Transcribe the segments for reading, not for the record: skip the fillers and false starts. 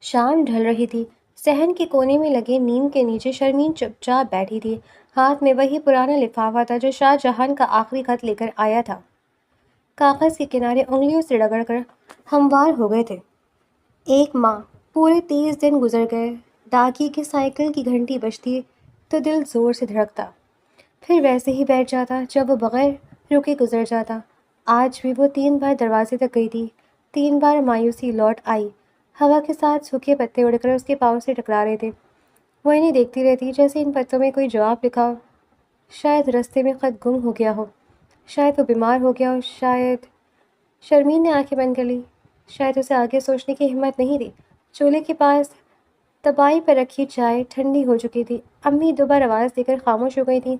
شام ڈھل رہی تھی۔ صحن کے کونے میں لگے نیم کے نیچے شرمین چپ چاپ بیٹھی تھی، ہاتھ میں وہی پرانا لفافہ تھا جو شاہ جہان کا آخری خط لے کر آیا تھا۔ کاغذ کے کنارے انگلیوں سے رگڑ کر ہموار ہو گئے تھے۔ 1 ماہ، پورے 30 دن گزر گئے۔ ڈاکیے کی سائیکل کی گھنٹی بجتی تو دل زور سے دھڑکتا، پھر ویسے ہی بیٹھ جاتا جب وہ بغیر رکے گزر جاتا۔ آج بھی وہ 3 بار دروازے تک گئی تھی، 3 بار مایوسی لوٹ آئی۔ ہوا کے ساتھ سوکھے پتے اڑ کر اس کے پاؤں سے ٹکرا رہے تھے۔ وہ انہیں دیکھتی رہتی جیسے ان پتوں میں کوئی جواب لکھا ہو۔ شاید رستے میں خط گم ہو گیا ہو، شاید وہ بیمار ہو گیا ہو، شاید… شرمین نے آنکھیں بند کر لی۔ شاید اسے آگے سوچنے کی ہمت نہیں تھی۔ چولہے کے پاس تبائی پر رکھی چائے ٹھنڈی ہو چکی تھی۔ امی 2 بار آواز دے کر خاموش ہو گئی تھیں۔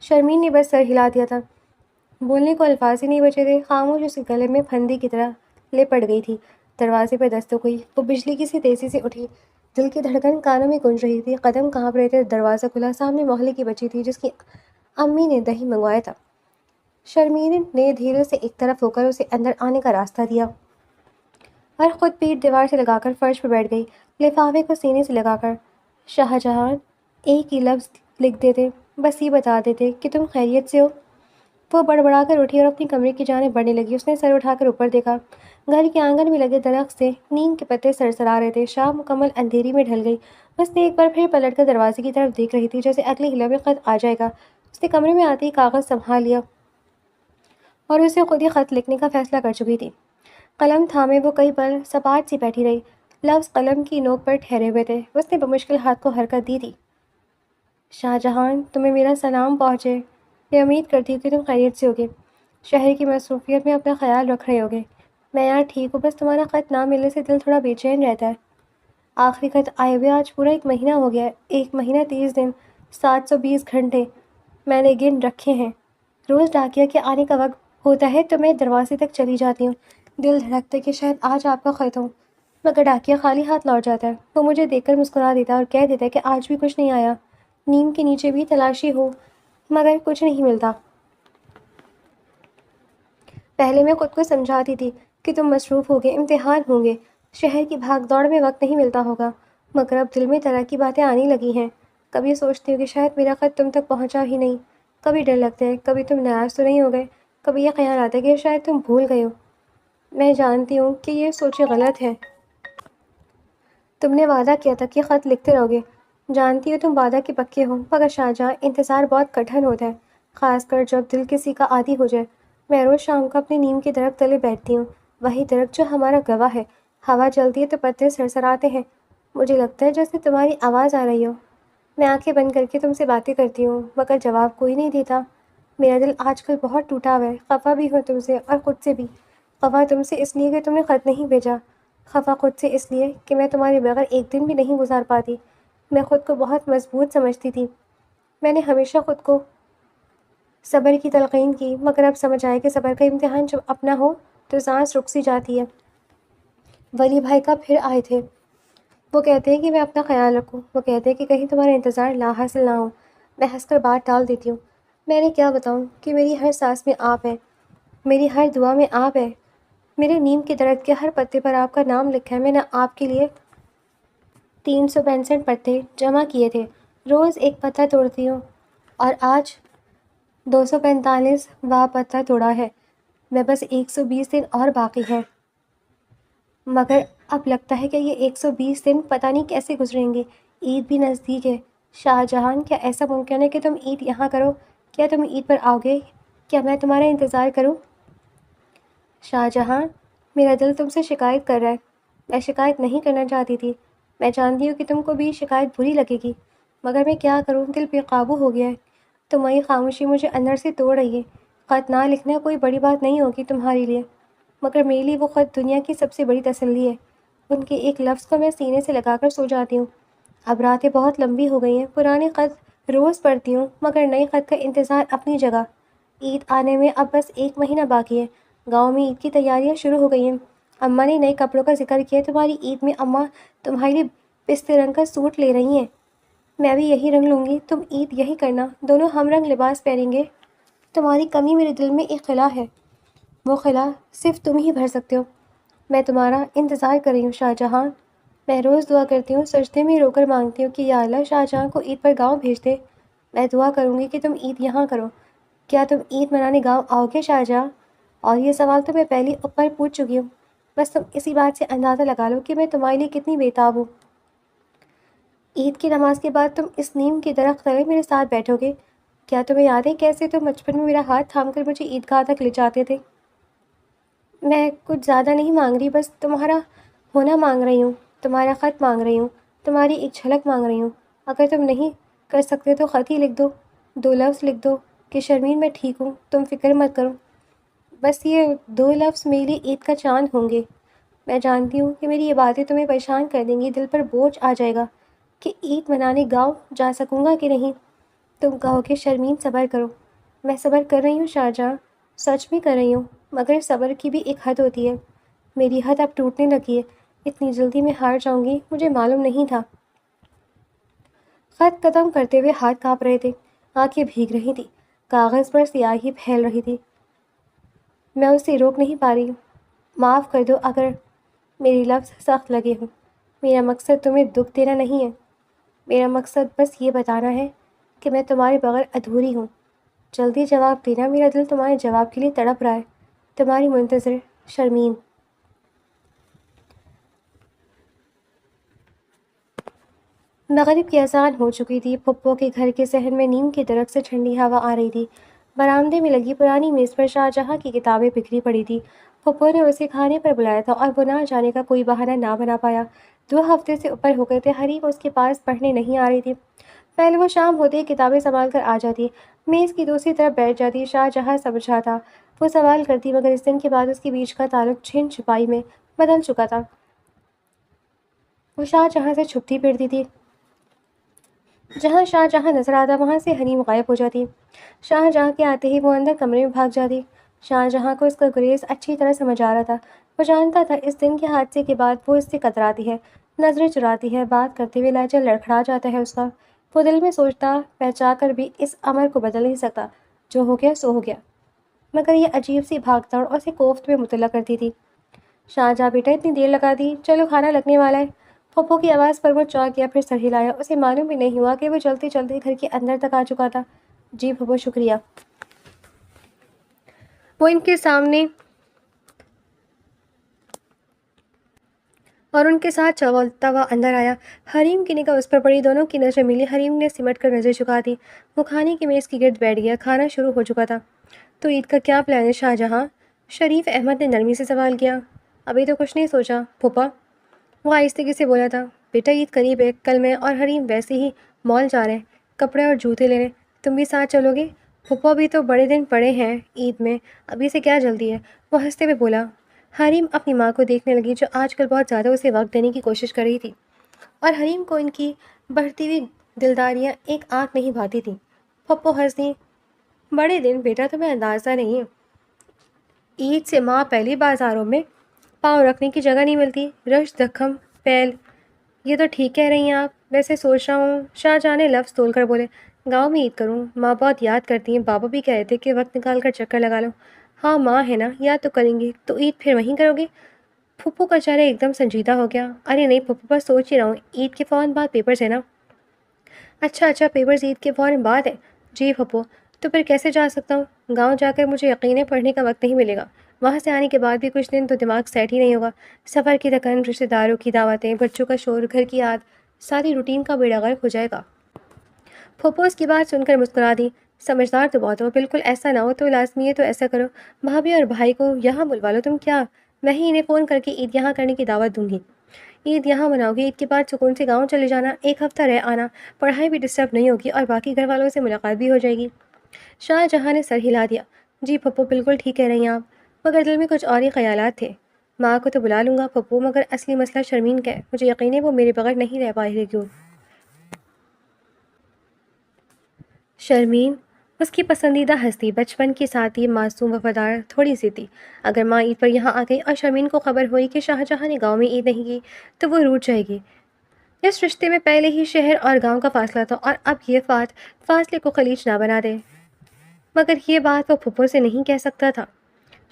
شرمین نے بس سر ہلا دیا تھا، بولنے کو الفاظ ہی نہیں بچے تھے۔ خاموش اس کے گلے میں پھندی کی طرح لپٹ گئی تھی۔ دروازے پر دستک ہوئی، وہ بجلی کی سی تیزی سے اٹھی، دل کی دھڑکن کانوں میں گونج رہی تھی، قدم کانپ رہے تھے۔ دروازہ کھلا، سامنے محلے کی بچی تھی جس کی امی نے دہی منگوایا تھا۔ شرمین نے دھیرے سے ایک طرف ہو کر اسے اندر آنے کا راستہ دیا اور خود پیٹھ دیوار سے لگا کر فرش پر بیٹھ گئی، لفافے کو سینے سے لگا کر۔ شاہ جہان ایک ہی لفظ لکھ دیتے، بس یہ بتا دیتے کہ تم خیریت سے ہو۔ وہ بڑبڑا کر اٹھی اور اپنے کمرے کی جانب بڑھنے لگی۔ اس نے سر اٹھا کر اوپر دیکھا۔ گھر کے آنگن میں لگے درخت سے نیم کے پتے سرسرا رہے تھے۔ شام مکمل اندھیری میں ڈھل گئی۔ اس نے ایک بار پھر پلٹ کر دروازے کی طرف دیکھ رہی تھی جیسے اگلی ہلا میں خط آ جائے گا۔ اس نے کمرے میں آتے ہی کاغذ سنبھال لیا اور اسے خود ہی خط لکھنے کا فیصلہ کر چکی تھی۔ قلم تھامے وہ کئی پل سپاٹ سی بیٹھی رہی، لفظ قلم کی نوک پر ٹھہرے ہوئے تھے۔ اس نے بمشکل ہاتھ کو حرکت دی تھی۔ شاہ جہان، تمہیں میرا سلام پہنچے۔ میں امید کرتی ہوں کہ تم خیریت سے ہوگے، شہر کی مصروفیت میں اپنا خیال رکھ رہے ہوگے۔ میں یہاں ٹھیک ہوں، بس تمہارا خط نہ ملنے سے دل تھوڑا بے چین رہتا ہے۔ آخری خط آئے ہوئے آج پورا 1 مہینہ ہو گیا ہے۔ 1 مہینہ 30 دن، 720 گھنٹے میں نے گن رکھے ہیں۔ روز ڈاکیہ کے آنے کا وقت ہوتا ہے تو میں دروازے تک چلی جاتی ہوں، دل دھڑکتا ہے کہ شاید آج آپ کا خط ہو، مگر ڈاکیہ خالی ہاتھ لوٹ جاتا ہے۔ وہ مجھے دیکھ کر مسکرا دیتا ہے اور کہہ دیتا ہے کہ آج بھی کچھ نہیں آیا۔ نیم کے نیچے بھی تلاشی ہو مگر کچھ نہیں ملتا۔ پہلے میں خود کو سمجھاتی تھی کہ تم مصروف ہوگے، امتحان ہوں گے، شہر کی بھاگ دوڑ میں وقت نہیں ملتا ہوگا، مگر اب دل میں طرح کی باتیں آنے لگی ہیں۔ کبھی سوچتی ہوں کہ شاید میرا خط تم تک پہنچا ہی نہیں، کبھی ڈر لگتا ہے کبھی تم ناراض تو نہیں ہو گئے، کبھی یہ خیال آتا ہے کہ شاید تم بھول گئے ہو۔ میں جانتی ہوں کہ یہ سوچیں غلط ہے۔ تم نے وعدہ کیا تھا کہ خط لکھتے رہو گے، جانتی ہو تم وعدہ کے پکے ہو، مگر شاہجہاں انتظار بہت کٹھن ہوتا ہے، خاص کر جب دل کسی کا عادی ہو جائے۔ میں روز شام کو اپنے نیم کے درخت تلے بیٹھتی ہوں، وہی درخت جو ہمارا گواہ ہے۔ ہوا چلتی ہے تو پتے سرسراتے ہیں، مجھے لگتا ہے جیسے تمہاری آواز آ رہی ہو۔ میں آنکھیں بند کر کے تم سے باتیں کرتی ہوں، مگر جواب کوئی نہیں دیتا۔ میرا دل آج کل بہت ٹوٹا ہوا ہے، خفا بھی ہوں تم سے اور خود سے بھی۔ خفا تم سے اس لیے کہ تم نے خط نہیں بھیجا، خفا خود سے اس لیے کہ میں تمہارے بغیر ایک دن بھی نہیں گزار پاتی۔ میں خود کو بہت مضبوط سمجھتی تھی، میں نے ہمیشہ خود کو صبر کی تلقین کی، مگر اب سمجھ آیا کہ صبر کا امتحان جب اپنا ہو تو سانس رک سی جاتی ہے۔ ولی بھائی کا پھر آئے تھے۔ وہ کہتے ہیں کہ میں اپنا خیال رکھوں، وہ کہتے ہیں کہ کہیں تمہارا انتظار لا حاصل نہ ہو۔ میں ہنس کر بات ٹال دیتی ہوں۔ میں نے کیا بتاؤں کہ میری ہر سانس میں آپ ہے، میری ہر دعا میں آپ ہے، میرے نیم کے درخت کے ہر پتے پر آپ کا نام لکھا ہے۔ میں نے آپ کے لیے 365 پتے جمع کیے تھے، روز ایک پتا توڑتی ہوں اور آج 245واں پتا توڑا ہے۔ میں بس 120 دن اور باقی ہیں، مگر اب لگتا ہے کہ یہ 120 دن پتہ نہیں کیسے گزریں گے۔ عید بھی نزدیک ہے۔ شاہ جہان، کیا ایسا ممکن ہے کہ تم عید یہاں کرو؟ کیا تم عید پر آؤ گے؟ کیا میں تمہارا انتظار کروں؟ شاہ جہاں، میرا دل تم سے شکایت کر رہا ہے۔ میں شکایت نہیں کرنا چاہتی تھی، میں جانتی ہوں کہ تم کو بھی شکایت بری لگے گی، مگر میں کیا کروں، دل بے قابو ہو گیا ہے۔ تمہاری خاموشی مجھے اندر سے توڑ رہی ہے۔ خط نہ لکھنا کوئی بڑی بات نہیں ہوگی تمہارے لیے، مگر میرے لیے وہ خط دنیا کی سب سے بڑی تسلی ہے۔ ان کے ایک لفظ کو میں سینے سے لگا کر سو جاتی ہوں۔ اب راتیں بہت لمبی ہو گئی ہیں، پرانے خط روز پڑھتی ہوں، مگر نئے خط کا انتظار اپنی جگہ۔ عید آنے میں اب بس 1 مہینہ باقی ہے۔ گاؤں میں عید کی تیاریاں شروع ہو گئی ہیں۔ اماں نے نئے کپڑوں کا ذکر کیا، تمہاری عید میں اماں تمہارے لیے پستے رنگ کا سوٹ لے رہی ہیں۔ میں بھی یہی رنگ لوں گی، تم عید یہی کرنا، دونوں ہم رنگ لباس پہنیں گے۔ تمہاری کمی میرے دل میں ایک خلا ہے، وہ خلا صرف تم ہی بھر سکتے ہو۔ میں تمہارا انتظار کر رہی ہوں شاہ جہاں۔ میں روز دعا کرتی ہوں، سجدے میں رو کر مانگتی ہوں کہ یا اللہ شاہجہاں کو عید پر گاؤں بھیج دے۔ میں دعا کروں گی کہ تم عید یہاں کرو۔ کیا تم عید منانے گاؤں آؤ گے شاہجہاں؟ اور یہ سوال تو میں پہلی اوپر پوچھ چکی ہوں، بس تم اسی بات سے اندازہ لگا لو کہ میں تمہارے لیے کتنی بےتاب ہوں۔ عید کی نماز کے بعد تم اس نیم کے درخت تلے میرے ساتھ بیٹھو گے؟ کیا تمہیں یاد ہے کیسے تم بچپن میں میرا ہاتھ تھام کر مجھے عیدگاہ تک لے جاتے تھے؟ میں کچھ زیادہ نہیں مانگ رہی، بس تمہارا ہونا مانگ رہی ہوں، تمہارا خط مانگ رہی ہوں، تمہاری ایک جھلک مانگ رہی ہوں۔ اگر تم نہیں کر سکتے تو خط ہی لکھ دو، 2 لفظ لکھ دو کہ شرمین میں ٹھیک ہوں، تم فکر مت کرو۔ بس یہ 2 لفظ میرے لیے عید کا چاند ہوں گے۔ میں جانتی ہوں کہ میری یہ باتیں تمہیں پریشان کر دیں گی، دل پر بوجھ آ جائے گا کہ عید منانے گاؤں جا سکوں گا کہ نہیں۔ تم کہو کہ شرمین صبر کرو۔ میں صبر کر رہی ہوں شاہجہاں، سچ میں کر رہی ہوں، مگر صبر کی بھی ایک حد ہوتی ہے۔ میری حد اب ٹوٹنے لگی ہے، اتنی جلدی میں ہار جاؤں گی مجھے معلوم نہیں تھا۔ خط ختم کرتے ہوئے ہاتھ کانپ رہے تھے، آنکھیں بھیگ رہی تھی، کاغذ پر سیاہی پھیل رہی تھی۔ میں اسے روک نہیں پا رہی ہوں۔ معاف کر دو اگر میری لفظ سخت لگے ہوں۔ میرا مقصد تمہیں دکھ دینا نہیں ہے، میرا مقصد بس یہ بتانا ہے کہ میں تمہارے بغیر ادھوری ہوں۔ جلدی جواب دینا، میرا دل تمہارے جواب کے لیے تڑپ رہا ہے۔ تمہاری منتظر شرمین۔ مغرب کی اذان ہو چکی تھی، پھپھو کے گھر کے صحن میں نیم کے درخت سے ٹھنڈی ہوا آ رہی تھی۔ برآمدے میں لگی پرانی میز پر شاہجہاں کی کتابیں بکھری پڑی تھیں۔ پھپھو نے اسے کھانے پر بلایا تھا اور وہ نہ جانے کا کوئی بہانہ نہ بنا پایا۔ 2 ہفتے سے اوپر ہو گئے تھے حریم اس کے پاس پڑھنے نہیں آ رہی تھی۔ پہلے وہ شام ہوتے ہی کتابیں سنبھال کر آ جاتی، میز کی دوسری طرف بیٹھ جاتی۔ شاہجہاں سمجھا تھا وہ سوال کرتی، مگر اس دن کے بعد اس کے بیچ کا تعلق چھن چھپائی میں بدل چکا تھا۔ وہ شاہجہاں سے چھپتی پھرتی تھی، جہاں شاہجہاں نظر آتا وہاں سے حریم غائب ہو جاتی۔ شاہجہاں کے آتے ہی وہ اندر کمرے میں بھاگ جاتی۔ شاہجہاں کو اس کا گریز اچھی طرح سمجھ آ رہا تھا۔ وہ جانتا تھا اس دن کے حادثے کے بعد وہ اس سے کتراتی ہے، نظریں چراتی ہے، بات کرتے ہوئے لہجہ لڑکھڑا جاتا ہے اس کا۔ وہ دل میں سوچتا پہچا کر بھی اس امر کو بدل نہیں سکتا، جو ہو گیا سو ہو گیا۔ مگر یہ عجیب سی بھاگ دوڑ اسے کوفت میں مطلع کرتی تھی۔ شاہجہاں بیٹا اتنی دیر لگا دی، چلو کھانا لگنے والا ہے۔ پھپھو کی آواز پر وہ چونک گیا، پھر سر ہلایا۔ اسے معلوم بھی نہیں ہوا کہ وہ چلتے چلتے گھر کے اندر تک آ چکا تھا۔ جی پھپھو شکریہ۔ وہ ان کے سامنے اور ان کے ساتھ چلتا ہوا اندر آیا۔ حریم کی نگاہ اس پر پڑی، دونوں کی نظریں ملی۔ حریم نے سمٹ کر نظر جھکا دی۔ وہ کھانے کی میز کی گرد بیٹھ گیا، کھانا شروع ہو چکا تھا۔ تو عید کا کیا پلان ہے شاہجہاں؟ شریف احمد نے نرمی سے سوال کیا۔ ابھی تو کچھ نہیں سوچا پھوپھا، وہ آہستگی سے بولا تھا۔ بیٹا عید قریب ہے، کل میں اور حریم ویسے ہی مال جا رہے ہیں، کپڑے اور جوتے لینے، تم بھی ساتھ چلو گے؟ پھوپھا ابھی تو بڑے دن پڑے ہیں عید میں، ابھی سے کیا جلدی ہے؟ وہ ہنستے ہوئے بولا۔ حریم اپنی ماں کو دیکھنے لگی جو آج کل بہت زیادہ اسے وقت دینے کی کوشش کر رہی تھی، اور حریم کو ان کی بڑھتی ہوئی دلداریاں ایک آنکھ نہیں بھاتی تھیں۔ پھپھو ہنس دی۔ بڑے دن بیٹا تمہیں اندازہ نہیں ہے، عید سے ماہ پہلے بازاروں میں پاؤں رکھنے کی جگہ نہیں ملتی، رش دکھم پھیل۔ یہ تو ٹھیک کہہ رہی ہیں آپ، ویسے سوچ رہا ہوں۔ شاہجہاں نے لفظ تول کر بولے، گاؤں میں عید کروں، ماں بہت یاد کرتی ہیں، بابا بھی کہہ رہے تھے کہ وقت نکال کر چکر لگا لو۔ ہاں ماں ہے نا، یاد تو کریں گی، تو عید پھر وہیں کرو گے؟ پھپھو کا چہرہ ایک دم سنجیدہ ہو گیا۔ ارے نہیں پھپھو، بس سوچ ہی رہا ہوں، عید کے فوراً بعد پیپرز ہے نا۔ اچھا پیپرز عید کے فوراً بعد ہے؟ جی پھپھو، تو پھر کیسے جا سکتا ہوں؟ گاؤں جا کر مجھے یقیناً پڑھنے کا وقت نہیں ملے گا، وہاں سے آنے کے بعد بھی کچھ دن تو دماغ سیٹ ہی نہیں ہوگا۔ سفر کی تھکن، رشتہ داروں کی دعوتیں، بچوں کا شور، گھر کی یاد، ساری روٹین کا بیڑا غرق ہو جائے گا۔ پھپھو اس کی بات سن کر مسکرا دی۔ سمجھدار تو بہت ہو، بالکل ایسا نہ ہو تو لازمی ہے تو ایسا کرو، بھابھی اور بھائی کو یہاں بلوا لو۔ تم کیا، میں ہی انہیں فون کر کے عید یہاں کرنے کی دعوت دوں گی۔ عید یہاں مناؤ گی، عید کے بعد سکون سے گاؤں چلے جانا، 1 ہفتہ رہ آنا، پڑھائی بھی ڈسٹرب نہیں ہوگی اور باقی گھر والوں سے ملاقات بھی ہو جائے گی۔ شاہجہاں نے سر ہلا دیا۔ جی پھپھو بالکل ٹھیک کہہ رہی ہیں آپ، مگر دل میں کچھ اور ہی خیالات تھے۔ ماں کو تو بلا لوں گا پھپھو، مگر اصلی مسئلہ شرمین کا ہے، مجھے یقین ہے وہ میرے بغیر نہیں رہ پائے گی۔ شرمین اس کی پسندیدہ ہستی، بچپن کی ساتھی، معصوم وفادار، تھوڑی سی تھی۔ اگر ماں عید پر یہاں آ گئی اور شرمین کو خبر ہوئی کہ شاہجہاں نے گاؤں میں عید نہیں کی تو وہ روٹھ جائے گی۔ اس رشتے میں پہلے ہی شہر اور گاؤں کا فاصلہ تھا، اور اب یہ فاصلے کو خلیج نہ بنا دے۔ مگر یہ بات وہ پھپھو سے نہیں کہہ سکتا تھا،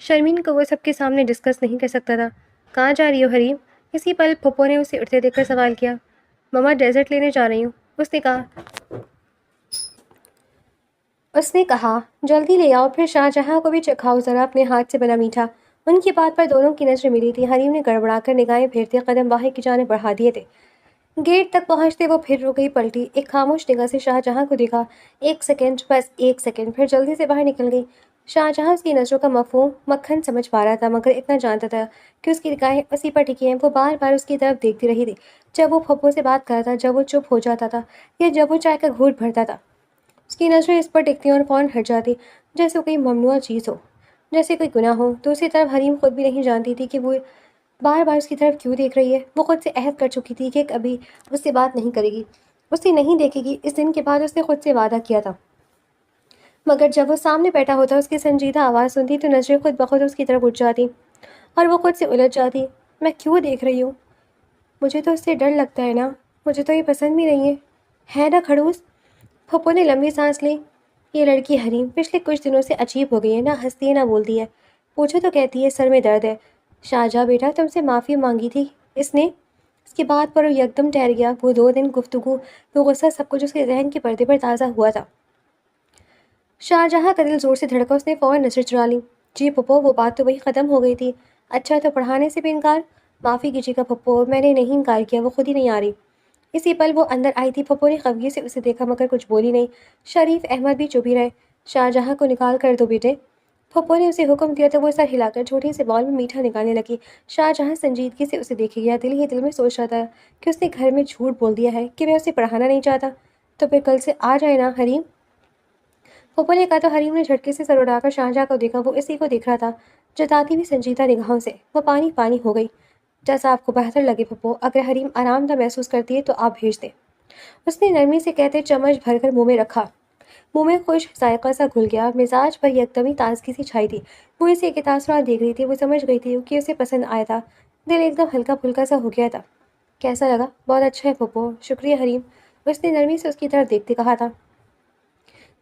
شرمین کو وہ سب کے سامنے ڈسکس نہیں کر سکتا تھا۔ کہاں جا رہی ہو حریم؟ اسی پل پھپھو نے اسے اٹھتے دیکھ کر سوال کیا، مما ڈیزرٹ لینے جا رہی ہوں؟ اس نے کہا جلدی لے آؤ، پھر شاہ جہاں کو بھی چکھاؤ ذرا اپنے ہاتھ سے بنا میٹھا۔ ان کی بات پر دونوں کی نظریں ملی تھی۔ حریم نے گڑبڑا کر نگاہیں پھیرتے قدم باہر کی جانب بڑھا دیے تھے۔ گیٹ تک پہنچتے وہ پھر رک گئی، پلٹی، ایک خاموش نگاہ سے شاہ جہاں کو دیکھا۔ ایک سیکنڈ، بس ایک سیکنڈ، پھر جلدی سے باہر نکل گئی۔ شاہ جہاں اس کی نظروں کا مفہوم مکھن سمجھ پا رہا تھا، مگر اتنا جانتا تھا کہ اس کی نگاہیں اسی پر ٹکی ہیں۔ وہ بار بار اس کی طرف دیکھتی رہی تھی، جب وہ پھپھو سے بات کرتا تھا، جب وہ چپ ہو جاتا تھا، یا جب وہ چائے کا گھونٹ بھرتا تھا۔ اس کی نظریں اس پر ٹکتی اور فوراً ہٹ جاتی، جیسے کوئی ممنوعہ چیز ہو، جیسے کوئی گناہ ہو۔ دوسری طرف حریم خود بھی نہیں جانتی تھی کہ وہ بار بار اس کی طرف کیوں دیکھ رہی ہے۔ وہ خود سے عہد کر چکی تھی کہ کبھی اس سے بات نہیں کرے گی، اسے نہیں دیکھے گی۔ اس دن کے بعد اس نے خود سے وعدہ کیا تھا، مگر جب وہ سامنے بیٹھا ہوتا، اس کی سنجیدہ آواز سنتی تو نظریں خود بخود اس کی طرف اٹھ جاتی اور وہ خود سے الجھ جاتی۔ میں کیوں دیکھ رہی ہوں؟ مجھے تو اس سے ڈر لگتا ہے نا، مجھے تو یہ پسند بھی نہیں ہے نا کھڑوس؟ پھپھو نے لمبی سانس لی۔ یہ لڑکی حریم پچھلے کچھ دنوں سے عجیب ہو گئی ہے، نہ ہنستی ہے نہ بولتی ہے، پوچھو تو کہتی ہے سر میں درد ہے۔ شاہجہاں بیٹا، تم سے معافی مانگی تھی اس نے؟ اس کی بات پر وہ یکدم ٹھہر گیا۔ وہ 2 دن گفتگو، وہ غصہ، سب کچھ اس کے ذہن کے پردے پر تازہ ہوا تھا۔ شاہجہاں کا دل زور سے دھڑکا، اس نے فوراً نظر چرا لی۔ جی پھپھو، وہ بات تو وہی ختم ہو گئی تھی۔ اچھا، تو پڑھانے سے بھی انکار؟ معافی کیجیے گا پھپھو، میں نے نہیں انکار کیا، وہ خود ہی نہیں آ رہی۔ اسی پل وہ اندر آئی تھی۔ پھپھو نے خفگی سے اسے دیکھا مگر کچھ بولی نہیں۔ شریف احمد بھی چپ ہی رہے۔ شاہجہاں کو نکال کر دو بیٹے، پھپھو نے اسے حکم دیا تو وہ سر ہلا کر چھوٹی سے بال میں میٹھا نکالنے لگی۔ شاہجہاں سنجیدگی سے اسے دیکھے گیا، دل ہی دل میں سوچ رہا تھا کہ اس نے گھر میں جھوٹ بول دیا ہے کہ میں اسے پڑھانا نہیں چاہتا، تو پھر کل سے آ جائے نا حریم۔ پھپھو نے کہا تو حریم نے جھٹکے سے سر اڑا کر شاہجہاں کو دیکھا۔ وہ اسی کو دیکھ رہا تھا، جتاتی ہوئی سنجیدہ نگاہوں سے۔ وہ پانی پانی ہو گئی۔ جیسا آپ کو بہتر لگے پھپھو، اگر حریم آرام دہ محسوس کرتی ہے تو آپ بھیج دیں، اس نے نرمی سے کہتے چمچ بھر کر منہ میں رکھا۔ منہ میں خشک ذائقہ سا گھل گیا، مزاج پر یکدمی تازگی سی چھائی تھی۔ وہ اسے کے تاثرات دیکھ رہی تھی۔ وہ سمجھ گئی تھی کہ اسے پسند آیا تھا۔ دل ایک دم ہلکا پھلکا سا ہو گیا تھا۔ کیسا لگا؟ بہت اچھا ہے پھپھو، شکریہ حریم، اس نے نرمی سے اس کی طرف دیکھتے کہا تھا۔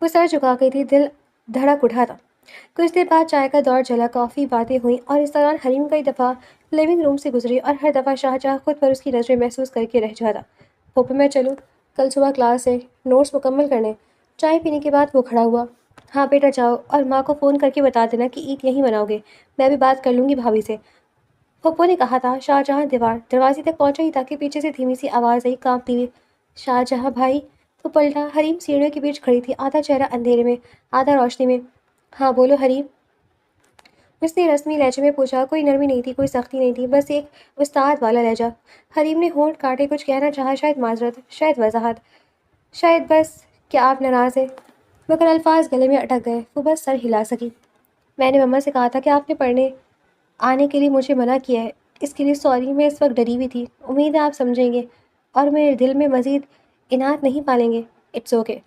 وہ سر جھکا گئی تھی، دل دھڑک اٹھا تھا۔ کچھ دیر بعد چائے کا دور چلا، کافی باتیں ہوئیں، اور اس دوران حریم کئی دفعہ لیونگ روم سے گزری اور ہر دفعہ شاہجہاں خود پر اس کی نظریں محسوس کر کے رہ جاتا۔ پھپھو میں چلوں؟ کل صبح کلاس ہے، نوٹس مکمل کرنے۔ چائے پینے کے بعد وہ کھڑا ہوا۔ ہاں بیٹا جاؤ، اور ماں کو فون کر کے بتا دینا کہ عید یہیں مناؤ گے، میں بھی بات کر لوں گی بھابھی سے، پھپھو نے کہا تھا۔ شاہجہاں دروازے تک پہنچا ہی تاکہ پیچھے سے دھیمی سی آواز آئی کانپتی ہوئی، شاہجہاں بھائی۔ تو پلٹا، حریم سیڑھیوں کے بیچ کھڑی تھی، آدھا چہرہ اندھیرے میں، آدھا روشنی میں۔ ہاں بولو حریم، اس نے رسمی لہجے میں پوچھا۔ کوئی نرمی نہیں تھی، کوئی سختی نہیں تھی، بس ایک استاد والا لہجہ۔ حریم نے ہونٹ کاٹے، کچھ کہنا چاہا، شاید معذرت، شاید وضاحت، شاید بس کیا آپ ناراض ہیں، مگر الفاظ گلے میں اٹک گئے۔ وہ بس سر ہلا سکی۔ میں نے مما سے کہا تھا کہ آپ نے پڑھنے آنے کے لیے مجھے منع کیا ہے، اس کے لیے سوری، میں اس وقت ڈری ہوئی تھی، امید ہے آپ سمجھیں گے اور میرے دل میں مزید انات نہیں پالیں گے۔ اٹس اوکے،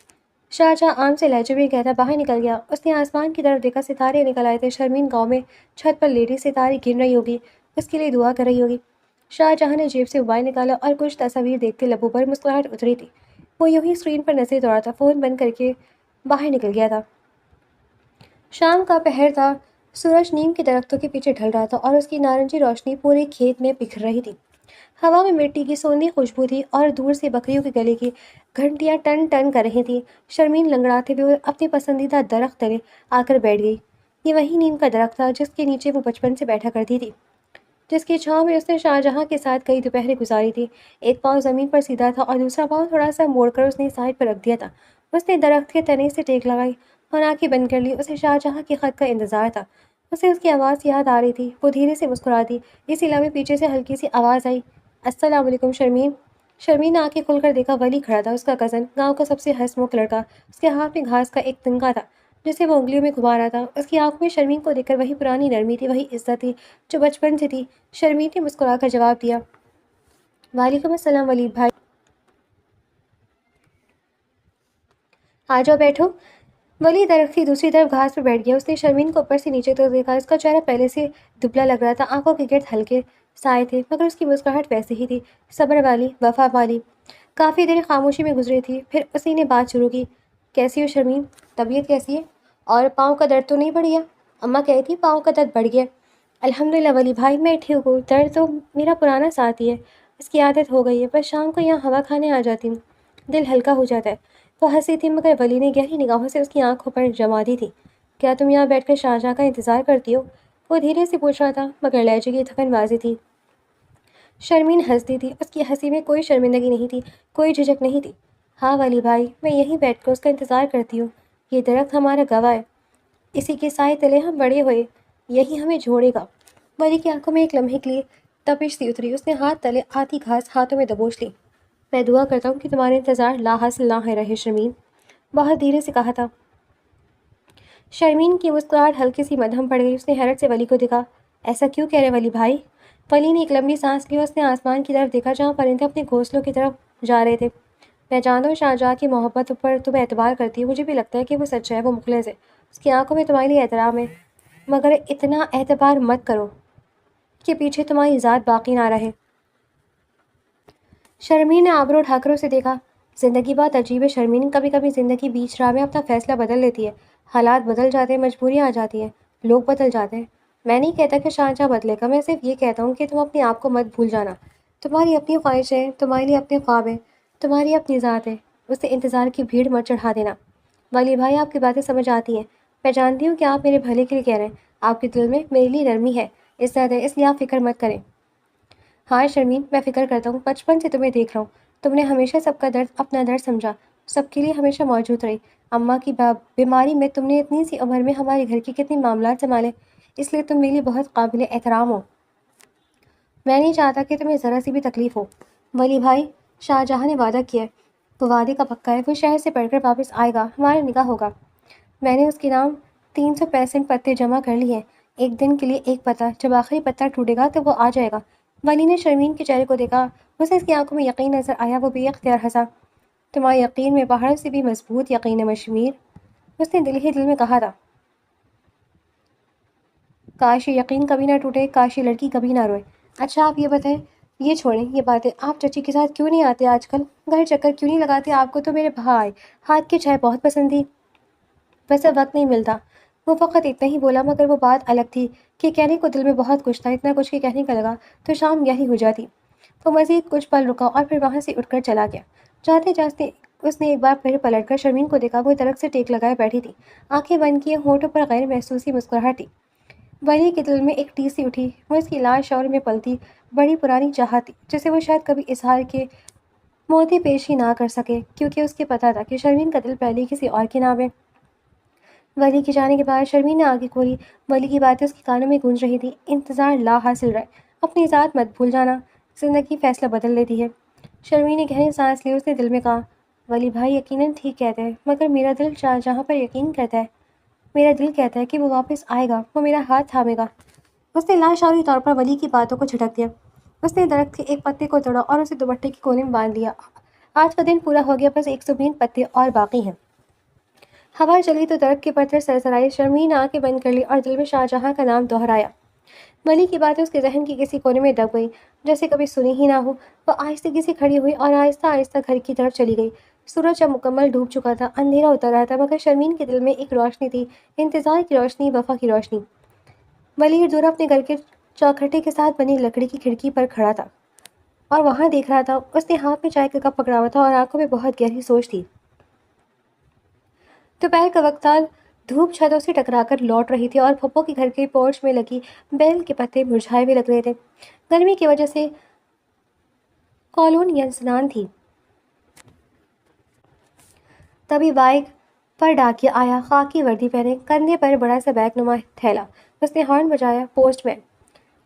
شاہجہاں عام سے لہجے میں کہتا باہر نکل گیا۔ اس نے آسمان کی طرف دیکھا، ستارے نکل آئے تھے۔ شرمین گاؤں میں چھت پر لیٹی ستارے گن رہی ہوگی، اس کے لیے دعا کر رہی ہوگی۔ شاہجہاں نے جیب سے موبائل نکالا اور کچھ تصاویر دیکھتے لبوں پر مسکراہٹ اتری تھی۔ وہ یوں ہی اسکرین پر نظر دوڑا تھا، فون بند کر کے باہر نکل گیا تھا۔ شام کا پہر تھا، سورج نیم کے درختوں کے پیچھے ڈھل رہا تھا اور اس کی نارنجی روشنی پورے کھیت میں بکھر رہی تھی۔ ہوا میں مٹی کی سوندھی خوشبو تھی اور دور سے بکریوں کے گلے کی گھنٹیاں ٹن ٹن کر رہی تھیں۔ شرمین لنگڑاتے ہوئے اپنے پسندیدہ درخت تلے آ کر بیٹھ گئی۔ یہ وہی نیم کا درخت تھا جس کے نیچے وہ بچپن سے بیٹھا کرتی تھی، جس کی چھاؤں میں اس نے شاہجہاں کے ساتھ کئی دوپہریں گزاری تھی۔ ایک پاؤں زمین پر سیدھا تھا اور دوسرا پاؤں تھوڑا سا موڑ کر اس نے سائڈ پر رکھ دیا تھا۔ اس نے درخت کے تنے سے ٹیک لگائی اور آنکھیں بند کر لی۔ اسے شاہجہاں کے خط کا انتظار تھا، اسے اس کی آواز یاد آ رہی تھی۔ وہ دھیرے سے مسکرا دی۔ اسی لمحے پیچھے سے ہلکی سی آواز آئی، السلام علیکم شرمین۔ شرمین نے آنکھیں کھول کر دیکھا، ولی کھڑا تھا، اس کا کزن، گاؤں کا سب سے ہنسمکھ لڑکا۔ اس کے ہاتھ میں گھاس کا ایک تنگا تھا جسے وہ انگلیوں میں گھما رہا تھا۔ اس کی آنکھوں میں شرمین کو دیکھ کر وہی پرانی نرمی تھی، وہی عزت تھی جو بچپن سے تھی۔ شرمین نے مسکرا کر جواب دیا، وعلیکم السلام ولید بھائی، آ جاؤ بیٹھو۔ ولی درخت کی دوسری طرف گھاس پر بیٹھ گیا۔ اس نے شرمین کو اوپر سے نیچے تک دیکھا۔ اس کا چہرہ پہلے سے دبلا لگ رہا تھا، آنکھوں کے گرد ہلکے سائے تھے، مگر اس کی مسکراہٹ ویسے ہی تھی، صبر والی، وفا والی۔ کافی دیر خاموشی میں گزری تھی، پھر اسی نے بات شروع کی، کیسی ہو شرمین؟ طبیعت کیسی ہے؟ اور پاؤں کا درد تو نہیں بڑھ گیا؟ اماں کہی تھی پاؤں کا درد بڑھ گیا۔ الحمدللہ ولی بھائی میں ٹھیک ہوں، درد تو میرا پرانا ساتھی ہے، اس کی عادت ہو گئی ہے، بس شام کو یہاں ہوا کھانے آ جاتی ہوں، دل ہلکا ہو جاتا ہے۔ وہ ہنسی تھی مگر ولی نے گہری نگاہوں سے اس کی آنکھوں پر جما دی تھی۔ کیا تم یہاں بیٹھ کر شاہجہاں کا انتظار کرتی ہو؟ وہ دھیرے سے پوچھ رہا تھا مگر لہجے کی تھکن واضح تھی۔ شرمین ہنستی تھی، اس کی ہنسی میں کوئی شرمندگی نہیں تھی، کوئی جھجک نہیں تھی۔ ہاں ولی بھائی، میں یہیں بیٹھ کر اس کا انتظار کرتی ہوں، یہ درخت ہمارا گواہ ہے، اسی کے سائے تلے ہم بڑے ہوئے، یہی ہمیں جوڑے گا۔ ولی کی آنکھوں میں ایک لمحے کے لیے تپش سی اتری، اس نے ہاتھ تلے آتی گھاس ہاتھوں میں دبوچ لی۔ میں دعا کرتا ہوں کہ تمہارا انتظار لا حاصل نہ رہے شرمین، بہت دھیرے سے کہا تھا۔ شرمین کی مسکراہٹ ہلکی سی مدھم پڑ گئی، اس نے حیرت سے ولی کو دیکھا۔ ایسا کیوں کہہ رہے ولی بھائی؟ ولی نے ایک لمبی سانس لی اور اس نے آسمان کی طرف دیکھا جہاں پرندے اپنے گھونسلوں کی طرف جا رہے تھے۔ میں جانتا ہوں شاہجہاں کی محبت پر تم اعتبار کرتی ہو، مجھے بھی لگتا ہے کہ وہ سچا ہے، وہ مخلص ہے، اس کی آنکھوں میں تمہارے لیے احترام ہے، مگر اتنا اعتبار مت کرو کہ پیچھے تمہاری ذات باقی نہ رہے۔ شرمین نے آبرو اٹھا کر اسے دیکھا۔ زندگی بہت عجیب ہے شرمین، کبھی کبھی زندگی بیچ راہ میں اپنا فیصلہ بدل لیتی ہے، حالات بدل جاتے ہیں، مجبوریاں آ جاتی ہیں، لوگ بدل جاتے ہیں۔ میں نہیں کہتا کہ شاہجہاں بدلے گا، میں صرف یہ کہتا ہوں کہ تم اپنے آپ کو مت بھول جانا، تمہاری اپنی خواہشیں، تمہارے لیے اپنے خواب ہیں، تمہاری اپنی ذات ہے، اسے انتظار کی بھیڑ مت چڑھا دینا۔ ولی بھائی آپ کی باتیں سمجھ آتی ہیں، میں جانتی ہوں کہ آپ میرے بھلے کے لیے کہہ رہے ہیں، آپ کے دل میں میرے لیے نرمی ہے، عزت ہے، اس لیے آپ فکر مت کریں۔ ہاں شرمین، میں فکر کرتا ہوں، بچپن سے تمہیں دیکھ رہا ہوں، تم نے ہمیشہ سب کا درد اپنا درد سمجھا، سب کے لیے ہمیشہ موجود رہی۔ اماں کی بیماری میں تم نے اتنی سی عمر میں ہمارے گھر کے کتنے معاملات سنبھالے، اس لیے تم میرے لیے بہت قابل احترام ہو۔ میں نہیں چاہتا کہ تمہیں ذرا سی بھی تکلیف ہو۔ ولی بھائی، شاہجہاں نے وعدہ کیا ہے، وہ وعدے کا پکا ہے، وہ شہر سے پڑھ کر واپس آئے گا، ہمارا نکاح ہوگا۔ میں نے اس کے نام 365 پتے جمع کر لیے ہیں، ایک دن کے لیے ایک پتا، جب آخری پتا ٹوٹے گا تو وہ آ جائے گا۔ ولی نے شرمین کے چہرے کو دیکھا، اسے اس کی آنکھوں میں یقین نظر آیا، وہ بے اختیار ہنسا۔ تمہارے یقین میں پہاڑوں سے بھی مضبوط یقین ہے مشمیر، اس نے دل ہی دل میں کہا تھا۔ کاش یہ یقین کبھی نہ ٹوٹے، کاش یہ لڑکی کبھی نہ روئے۔ اچھا آپ یہ بتائیں، یہ چھوڑیں یہ باتیں، آپ چچی کے ساتھ کیوں نہیں آتے آج کل؟ گھر چکر کیوں نہیں لگاتے؟ آپ کو تو میرے بھائی ہاتھ کی چائے بہت پسند تھی، ویسے وقت نہیں ملتا۔ وہ فقط اتنا ہی بولا مگر وہ بات الگ تھی کہ کہنے کو دل میں بہت کچھ تھا، اتنا کچھ کہ کہنے کا لگا تو شام گہری ہو جاتی۔ وہ مزید کچھ پل رکا اور پھر وہاں سے اٹھ کر چلا گیا۔ جاتے جاتے اس نے ایک بار پھر پلٹ کر شرمین کو دیکھا، وہ درخت سے ٹیک لگائے بیٹھی تھی، آنکھیں بند کیے، ہونٹوں پر غیر محسوسی مسکراہٹ تھی۔ ولی کے دل میں ایک ٹیس سی اٹھی، وہ اس کی لاش شعور میں پلتی بڑی پرانی چاہت تھی جسے وہ شاید کبھی اظہار کے موتی پیش ہی نہ کر سکے، کیونکہ اس کے پتہ تھا کہ شرمین کا دل پہلے کسی اور کے نام ہے۔ ولی کے جانے کے بعد شرمین نے آنکھیں کھولی، ولی کی باتیں اس کے کانوں میں گونج رہی تھی، انتظار لا حاصل رہے، اپنی ذات مت بھول جانا، زندگی فیصلہ بدل لیتی ہے۔ شرمین نے گہری سانس لی، اس نے دل میں کہا، ولی بھائی یقیناً ٹھیک کہتے ہیں، مگر میرا دل جہاں پر یقین کرتا ہے، میرا دل کہتا ہے کہ وہ واپس آئے گا، وہ میرا ہاتھ تھامے گا۔ اس نے لاشعوری طور پر ولی کی باتوں کو جھٹک دیا، اس نے درخت کے ایک پتے کو توڑا اور اسے دوپٹے کے کونے میں باندھ لیا۔ آج کا دن پورا ہو گیا، بس 120 پتے اور باقی ہیں۔ ہوا چلی تو درخت کے پتھر سرسرائے، شرمین نے آنکھیں بند کر لی اور دل میں شاہجہاں کا نام دہرایا۔ ولی کی باتیں اس کے ذہن کی کسی کونے میں دب گئی، جیسے کبھی سنی ہی نہ ہو۔ وہ آہستگی سے کھڑی ہوئی اور آہستہ آہستہ گھر کی طرف چلی گئی۔ سورج اب مکمل ڈوب چکا تھا، اندھیرا اتر رہا تھا، مگر شرمین کے دل میں ایک روشنی تھی، انتظار کی روشنی، وفا کی روشنی۔ ولی دورہ اپنے گھر کے چوکھٹے کے ساتھ بنی لکڑی کی کھڑکی پر کھڑا تھا اور وہاں دیکھ رہا تھا۔ اس نے ہاتھ میں چائے کا کپ پکڑا ہوا تھا اور آنکھوں میں بہت گہری سوچ تھی۔ دوپہر کا وقت تھا، دھوپ چھتوں سے ٹکرا کر لوٹ رہی تھی اور پھپھو کے گھر کے پورچ میں لگی بیل کے پتے مرجھائے ہوئے لگ رہے تھے، گرمی کی وجہ سے کالون ینسنان تھی۔ تبھی بائک پر ڈاکیا آیا، خاکی وردی پہنے، کندھے پر بڑا سا بیگ نما تھیلا۔ اس نے ہارن بجایا، پوسٹ مین۔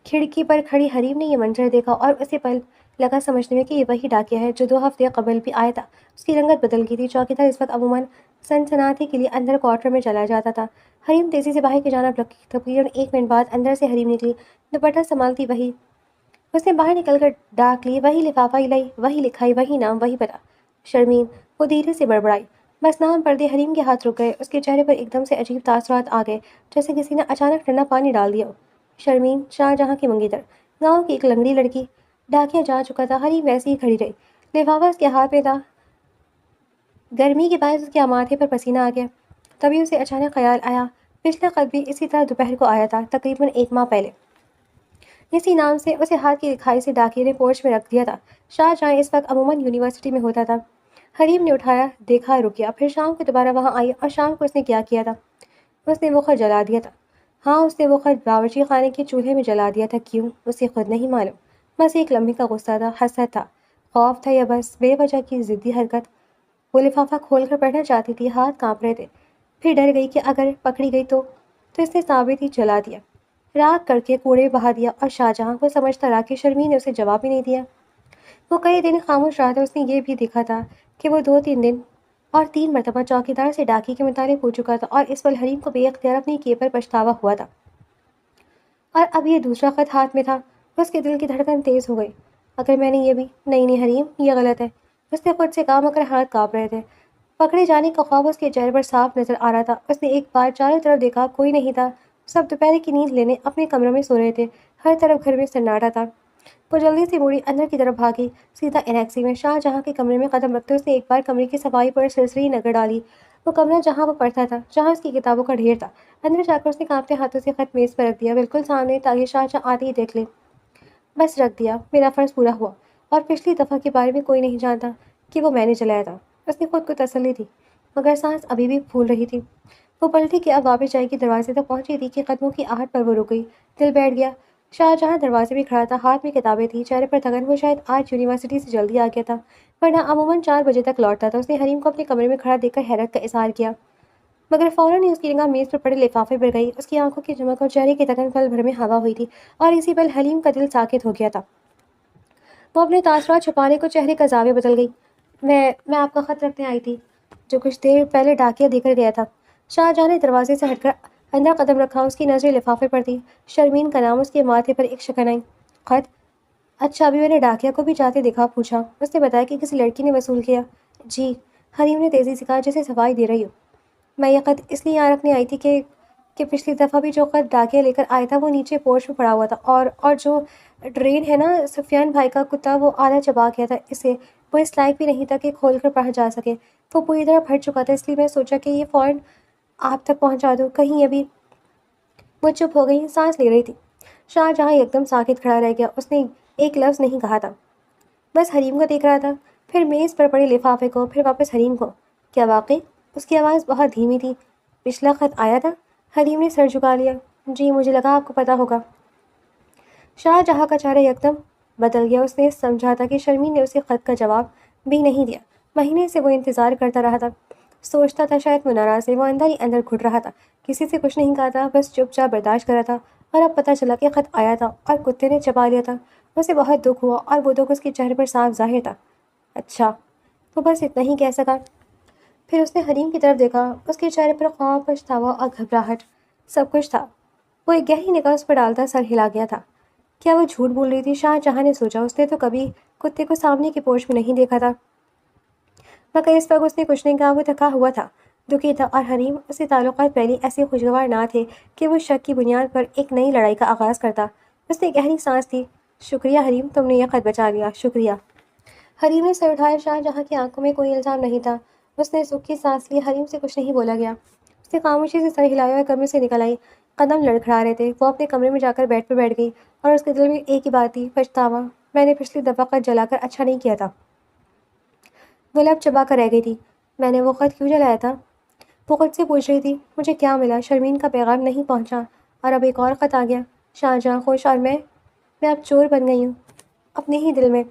کھڑکی پر کھڑی حریم نے یہ منظر دیکھا اور اسے پل لگا سمجھنے میں کہ یہ وہی ڈاکیا ہے جو 2 ہفتے قبل بھی آیا تھا۔ اس کی رنگت بدل گئی تھی، چوکیدار اس وقت عموماً سنسناٹی کے لیے اندر کوارٹر میں چلا جاتا تھا۔ حریم تیزی سے باہر کی جانب لپکی، تقریباً 1 منٹ بعد اندر سے حریم نکلی، دوپٹہ سنبھالتی وہی۔ اس نے باہر نکل کر ڈاک لی، وہی لفافہ لائی، وہی لکھائی، وہی نام، وہی پتہ۔ شرمین، وہ دھیرے سے بڑبڑائی۔ بس نام پڑھتے حریم کے ہاتھ رک گئے، اس کے چہرے پر ایک دم سے عجیب تاثرات آ گئے، جیسے کسی نے اچانک ٹھنڈا پانی ڈال دیا ہو۔ شرمین، شاہجہاں کی منگیتر، گاؤں کی ایک لنگڑی لڑکی۔ ڈاکیا جا چکا تھا، حریم ویسے ہی کھڑی رہی، لفافہ اس کے ہاتھ میں تھا۔ گرمی کے باعث اس کے ماتھے پر پسینہ آ گیا۔ تبھی اسے اچانک خیال آیا، پچھلا خط بھی اسی طرح دوپہر کو آیا تھا، تقریباً 1 ماہ پہلے۔ اسی نام سے اسے ہاتھ کی لکھائی سے ڈاکیے نے پورچ میں رکھ دیا تھا۔ شاہ جہاں اس وقت عموماً یونیورسٹی میں ہوتا تھا۔ حریم نے اٹھایا، دیکھا، رک گیا، پھر شام کو دوبارہ وہاں آئی اور شام کو اس نے کیا کیا تھا؟ اس نے وہ خط جلا دیا تھا۔ ہاں، اس نے وہ خط باورچی خانے کے چولہے میں جلا دیا تھا۔ کیوں؟ اسے خود نہیں معلوم۔ بس ایک لمحے کا غصہ تھا، حسرت تھا، خوف تھا، یا بس بے وجہ کی ضدی حرکت۔ وہ لفافہ کھول کر پڑھنا چاہتی تھی، ہاتھ کانپ رہے تھے، پھر ڈر گئی کہ اگر پکڑی گئی تو اس نے ثابت ہی جلا دیا، راکھ کر کے کوڑے بہا دیا۔ اور شاہجہاں کو سمجھتا رہا کہ شرمین نے اسے جواب ہی نہیں دیا۔ وہ کئی دن خاموش رہا تھا۔ اس نے یہ بھی دیکھا تھا کہ وہ 2-3 دن اور 3 مرتبہ چوکیدار سے ڈاکی کے متعلق پوچھ چکا تھا، اور اس پل حریم کو بے اختیار اپنے کیے پر پچھتاوا ہوا تھا۔ اور اب یہ دوسرا خط ہاتھ میں تھا۔ اس کے دل کی دھڑکن تیز ہو گئی۔ اگر میں نے یہ بھی… نہیں حریم، یہ غلط ہے۔ اس نے خود سے کہا مگر ہاتھ کانپ رہے تھے۔ پکڑے جانے کا خوف اس کے چہرے پر صاف نظر آ رہا تھا۔ اس نے ایک بار چاروں طرف دیکھا، کوئی نہیں تھا۔ سب دوپہر کی نیند لینے اپنے کمروں میں سو رہے تھے۔ ہر طرف گھر میں سناٹا تھا۔ وہ جلدی سے مڑی، اندر کی طرف بھاگی، سیدھا انیکسی میں۔ شاہ جہاں کے کمرے میں قدم رکھتے اس نے ایک بار کمرے کی صفائی پر سرسری نظر ڈالی۔ وہ کمرہ جہاں وہ پڑھتا تھا، جہاں اس کی کتابوں کا ڈھیر تھا۔ اندر جا کر اس نے کانپتے ہاتھوں سے خط میز پر رکھ دیا، بالکل سامنے، تاکہ شاہ جہاں آتے ہی دیکھ لے۔ بس رکھ دیا، میرا فرض پورا ہوا، اور پچھلی دفعہ کے بارے میں کوئی نہیں جانتا کہ وہ میں نے جلایا تھا۔ اس نے خود کو تسلی دی، مگر سانس ابھی بھی پھول رہی تھی۔ وہ پلٹی کہ اب واپس جائے گی، دروازے تک پہنچی تھی کہ قدموں کی آہٹ پر وہ رک گئی۔ دل بیٹھ گیا۔ شاہ جہاں دروازے میں کھڑا تھا، ہاتھ میں کتابیں تھیں، چہرے پر تھکن۔ وہ شاید آج یونیورسٹی سے جلدی آ گیا تھا، ورنہ عموماً 4 بجے تک لوٹتا تھا۔ اس نے حریم کو اپنے کمرے میں کھڑا دیکھ کر حیرت کا اظہار کیا، مگر فوراً ہی اس کی نگاہ میز پر پڑے لفافے پر گئی۔ اس کی آنکھوں کی چمک اور چہرے کی تھکن پل بھر میں ہوا ہوئی تھی، اور اسی پل حریم کا دل ساکت ہو گیا تھا۔ وہ اپنے تاثرات چھپانے کو چہرے کا زاویہ بدل گئی۔ میں آپ کا خط رکھنے آئی تھی، جو کچھ دیر پہلے ڈاکیہ دے کر گیا تھا۔ شاہ جہاں نے دروازے سے ہٹ کر اندر قدم رکھا۔ اس کی نظریں لفافے پر تھی۔ شرمین کا نام۔ اس کے ماتھے پر ایک شکن آئی۔ خط؟ اچھا، ابھی میں نے ڈاکیہ کو بھی جاتے دیکھا، پوچھا۔ اس نے بتایا کہ کسی لڑکی نے وصول کیا۔ جی، حریم نے تیزی سے کہا، جیسے صفائی دے رہی ہو۔ میں یہ خط اس لیے یہاں رکھنے آئی تھی کہ پچھلی دفعہ بھی جو خط ڈاکیہ لے کر آیا تھا وہ نیچے پورچ میں پڑا ہوا تھا، اور جو ڈرین ہے نا، سفیان بھائی کا کتا، وہ آدھا چبا گیا تھا اسے۔ وہ اس لائق بھی نہیں تھا کہ کھول کر پڑھا جا سکے۔ وہ پوری طرح پھٹ چکا تھا، اس لیے میں سوچا کہ یہ فوراً آپ تک پہنچا دو، کہیں ابھی… وہ چپ ہو گئی، سانس لے رہی تھی۔ شاہ جہاں ایک دم ساکت کھڑا رہ گیا۔ اس نے ایک لفظ نہیں کہا تھا، بس حریم کو دیکھ رہا تھا، پھر میز پر پڑے لفافے کو، پھر واپس حریم کو۔ کیا واقعی؟ اس کی آواز بہت دھیمی تھی۔ پچھلا خط آیا تھا؟ حریم نے سر جھکا لیا۔ جی، مجھے لگا آپ کو پتہ ہوگا۔ شاہ جہاں کا چہرہ یکدم بدل گیا۔ اس نے سمجھا تھا کہ شرمین نے اسے خط کا جواب بھی نہیں دیا۔ مہینے سے وہ انتظار کرتا رہا تھا، سوچتا تھا شاید وہ ناراض ہے۔ وہ اندر ہی اندر گھٹ رہا تھا، کسی سے کچھ نہیں کہا تھا، بس چپ چاپ برداشت کر رہا تھا۔ اور اب پتہ چلا کہ خط آیا تھا اور کتے نے چبا لیا تھا۔ اسے بہت دکھ ہوا، اور وہ دکھ اس کے چہرے پر صاف ظاہر تھا۔ اچھا، وہ بس اتنا ہی کہہ سکا۔ پھر اس نے حریم کی طرف دیکھا۔ اس کے چہرے پر خوف، پچھتاوا اور گھبراہٹ، سب کچھ تھا۔ وہ ایک گہری نگاہ اس پر ڈالتا سر ہلا گیا تھا۔ کیا وہ جھوٹ بول رہی تھی؟ شاہ جہاں نے سوچا، اس نے تو کبھی کتے کو سامنے کی پورچ میں نہیں دیکھا تھا، مگر اس وقت اس نے کچھ نہیں کہا۔ وہ تھکا ہوا تھا، دکھی تھا، اور حریم اس سے تعلقات پہلے ایسے خوشگوار نہ تھے کہ وہ شک کی بنیاد پر ایک نئی لڑائی کا آغاز کرتا۔ اس نے گہری سانس لی۔ شکریہ حریم، تم نے یہ خط بچا لیا، شکریہ۔ حریم نے سر اٹھایا۔ شاہ جہاں کی آنکھوں میں کوئی الزام نہیں تھا۔ اس نے سکھی سانس لی۔ حریم سے کچھ نہیں بولا گیا۔ اس نے خاموشی سے سر ہلایا اور کمرے سے نکل آئی۔ قدم لڑکھڑا رہے تھے۔ وہ اپنے کمرے میں جا کر بیڈ پر بیٹھ گئی، اور اس کے دل میں ایک ہی بات تھی، پچھتاوا۔ میں نے پچھلی دفعہ خط جلا کر اچھا نہیں کیا تھا۔ وہ لب چبا کر رہ گئی تھی۔ میں نے وہ خط کیوں جلایا تھا؟ وہ خود سے پوچھ رہی تھی۔ مجھے کیا ملا؟ شرمین کا پیغام نہیں پہنچا، اور اب ایک اور خط آ گیا۔ شاہ جہاں خوش، اور میں اب چور بن گئی ہوں اپنے ہی دل میں۔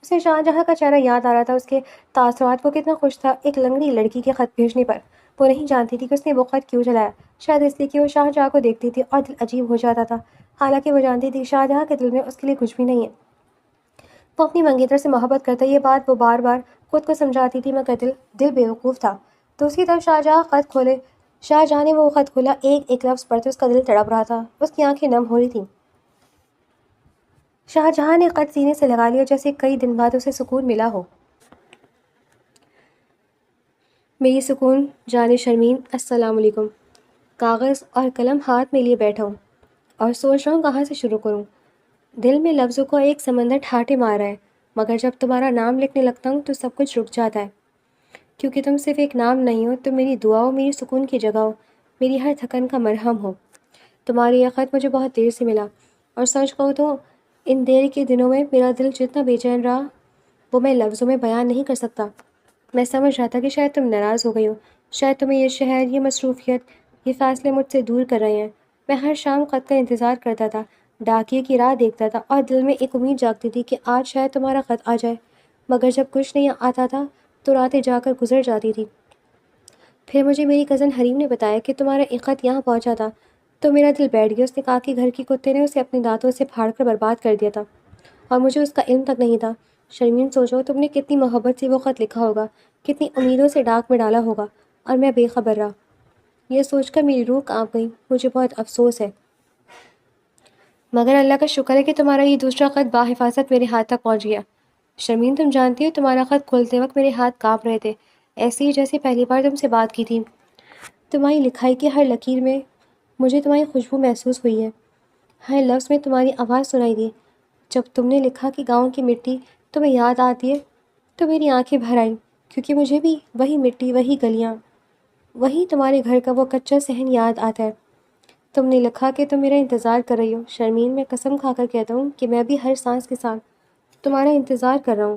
اسے شاہ جہاں کا چہرہ یاد آ رہا تھا، اس کے تاثرات۔ وہ کتنا خوش تھا ایک لنگڑی لڑکی کے خط بھیجنے پر۔ وہ نہیں جانتی تھی کہ اس نے وہ خط کیوں جلایا، شاید اس لیے کہ وہ شاہ جہاں کو دیکھتی تھی اور دل عجیب ہو جاتا تھا، حالانکہ وہ جانتی تھی شاہ جہاں کے دل میں اس کے لیے کچھ بھی نہیں ہے۔ وہ اپنی منگیتر سے محبت کرتا، یہ بات وہ بار بار خود کو سمجھاتی تھی، مگر دل بیوقوف تھا۔ دوسری طرف شاہ جہاں نے وہ خط کھولا، ایک ایک لفظ پڑھتے اس کا دل تڑپ رہا تھا، اس کی آنکھیں نم ہو رہی تھیں۔ شاہ جہاں نے خط سینے سے لگا لیا، جیسے کئی دن بعد اسے سکون ملا ہو۔ میری سکون جان شرمین، السلام علیکم۔ کاغذ اور قلم ہاتھ میں لیے بیٹھا ہوں، اور سوچ رہا ہوں کہاں سے شروع کروں۔ دل میں لفظوں کو ایک سمندر ٹھاٹے مار رہا ہے، مگر جب تمہارا نام لکھنے لگتا ہوں تو سب کچھ رک جاتا ہے، کیونکہ تم صرف ایک نام نہیں ہو، تم میری دعا ہو، میری سکون کی جگہ ہو، میری ہر تھکن کا مرہم ہو۔ تمہاری یہ خط مجھے بہت دیر سے ملا، اور سچ کہوں تو ان دیر کے دنوں میں میرا دل جتنا بے چین رہا وہ میں لفظوں میں بیان نہیں کر سکتا۔ میں سمجھ رہا تھا کہ شاید تم ناراض ہو گئی ہو، شاید تمہیں یہ شہر، یہ مصروفیت، یہ فاصلے مجھ سے دور کر رہے ہیں۔ میں ہر شام خط کا انتظار کرتا تھا، ڈاکیے کی راہ دیکھتا تھا اور دل میں ایک امید جاگتی تھی کہ آج شاید تمہارا خط آ جائے، مگر جب کچھ نہیں آتا تھا تو راتیں جا کر گزر جاتی تھی۔ پھر مجھے میری کزن حریم نے بتایا کہ تمہارا ایک خط یہاں پہنچا تھا، تو میرا دل بیٹھ گیا۔ اس نے کہا کہ گھر کے کتے نے اسے اپنے دانتوں سے پھاڑ کر برباد کر دیا تھا اور مجھے اس کا علم تک نہیں تھا۔ شرمین، سوچو تم نے کتنی محبت سے وہ خط لکھا ہوگا، کتنی امیدوں سے ڈاک میں ڈالا ہوگا، اور میں بے خبر رہا۔ یہ سوچ کر میری روح کانپ گئی۔ مجھے بہت افسوس ہے، مگر اللہ کا شکر ہے کہ تمہارا یہ دوسرا خط بحفاظت میرے ہاتھ تک پہنچ گیا۔ شرمین، تم جانتی ہو تمہارا خط کھولتے وقت میرے ہاتھ کانپ رہے تھے، ایسے ہی جیسے پہلی بار تم سے بات کی تھی۔ تمہاری لکھائی کی ہر لکیر میں مجھے تمہاری خوشبو محسوس ہوئی ہے، ہر لفظ میں تمہاری آواز سنائی دی۔ جب تم نے لکھا کہ گاؤں کی مٹی تمہیں یاد آتی ہے تو میری آنکھیں بھر آئیں، کیونکہ مجھے بھی وہی مٹی، وہی گلیاں، وہی تمہارے گھر کا وہ کچا صحن یاد آتا ہے۔ تم نے لکھا کہ تم میرا انتظار کر رہی ہو۔ شرمین، میں قسم کھا کر کہتا ہوں کہ میں بھی ہر سانس کے ساتھ تمہارا انتظار کر رہا ہوں۔